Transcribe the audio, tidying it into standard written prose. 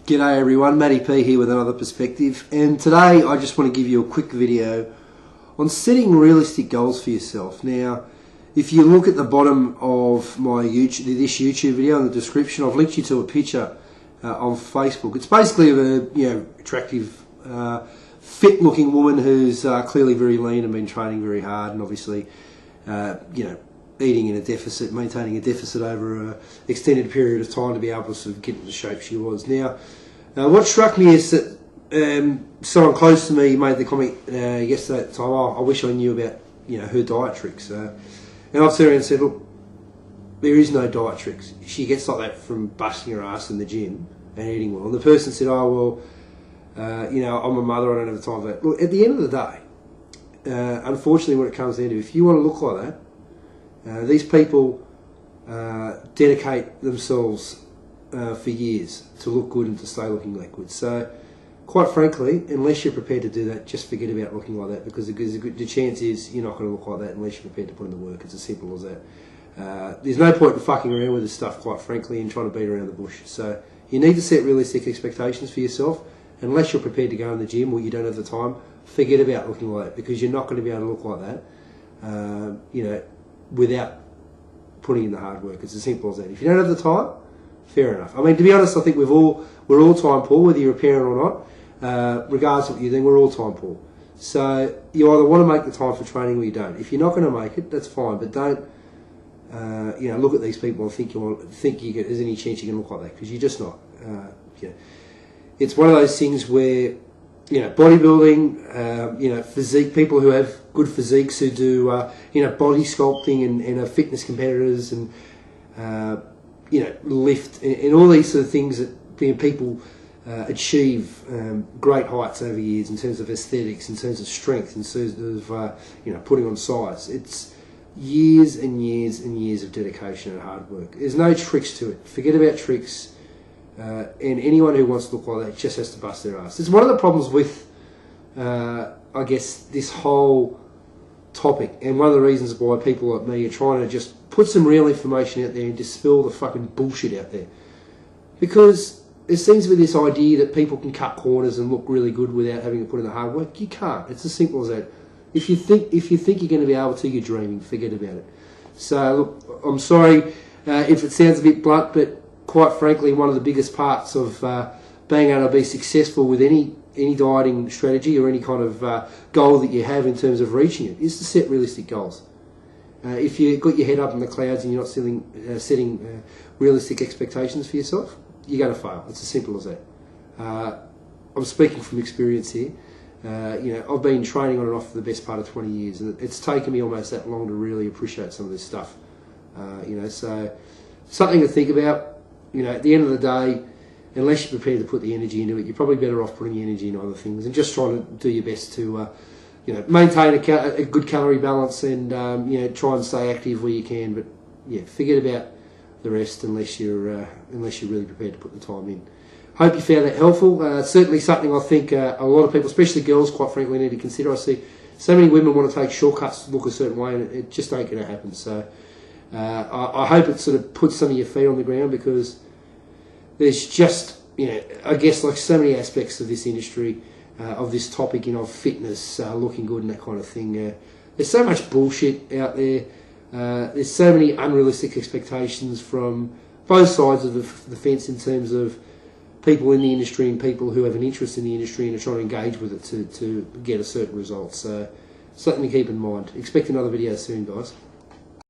G'day everyone, Matty P here with another perspective, and today I just want to give you a quick video on setting realistic goals for yourself. Now, if you look at the bottom of my this YouTube video in the description, I've linked you to a picture on Facebook. It's basically of a attractive, fit-looking woman who's clearly very lean and been training very hard, and obviously, eating in a deficit, maintaining a deficit over an extended period of time to be able to sort of get in the shape she was. Now, what struck me is that someone close to me made the comment yesterday at the time, I wish I knew about her diet tricks. And I've sat around and said, look, there is no diet tricks. She gets like that from busting her ass in the gym and eating well. And the person said, I'm a mother, I don't have the time for that. Look, at the end of the day, unfortunately what it comes down to, if you want to look like that, these people dedicate themselves for years to look good and to stay looking like good. So, quite frankly, unless you're prepared to do that, just forget about looking like that, because the chance is you're not going to look like that unless you're prepared to put in the work. It's as simple as that. There's no point in fucking around with this stuff, quite frankly, and trying to beat around the bush. So, you need to set realistic expectations for yourself. Unless you're prepared to go in the gym or you don't have the time, forget about looking like that, because you're not going to be able to look like that, without putting in the hard work. It's as simple as that. If you don't have the time, fair enough. I mean, to be honest, I think we're all time poor, whether you're a parent or not. Regardless of what you're doing, we're all time poor. So you either want to make the time for training or you don't. If you're not going to make it, that's fine, but don't look at these people and think there's any chance you can look like that, because you're just not. It's one of those things where bodybuilding, physique, people who have good physiques, who do, body sculpting and are fitness competitors and, lift and all these sort of things that people achieve great heights over years in terms of aesthetics, in terms of strength, in terms of, putting on size. It's years and years and years of dedication and hard work. There's no tricks to it. Forget about tricks. And anyone who wants to look like that just has to bust their ass. It's one of the problems with, this whole topic, and one of the reasons why people like me are trying to just put some real information out there and dispel the fucking bullshit out there. Because there seems to be this idea that people can cut corners and look really good without having to put in the hard work. You can't. It's as simple as that. If you think you're going to be able to, you're dreaming. Forget about it. So look, I'm sorry if it sounds a bit blunt, but quite frankly, one of the biggest parts of being able to be successful with any dieting strategy or any kind of goal that you have in terms of reaching it is to set realistic goals. If you've got your head up in the clouds and you're not setting realistic expectations for yourself, you're going to fail. It's as simple as that. I'm speaking from experience here. I've been training on and off for the best part of 20 years, and it's taken me almost that long to really appreciate some of this stuff. So something to think about. At the end of the day, unless you're prepared to put the energy into it, you're probably better off putting the energy into other things and just trying to do your best to, maintain a good calorie balance and, try and stay active where you can. But forget about the rest unless you're really prepared to put the time in. Hope you found that helpful. Certainly something I think a lot of people, especially girls, quite frankly, need to consider. I see so many women want to take shortcuts to look a certain way, and it just ain't going to happen. So I hope it sort of puts some of your feet on the ground, because there's just, like so many aspects of this industry, of this topic, of fitness, looking good and that kind of thing. There's so much bullshit out there. There's so many unrealistic expectations from both sides of the fence in terms of people in the industry and people who have an interest in the industry and are trying to engage with it to get a certain result. So something to keep in mind. Expect another video soon, guys.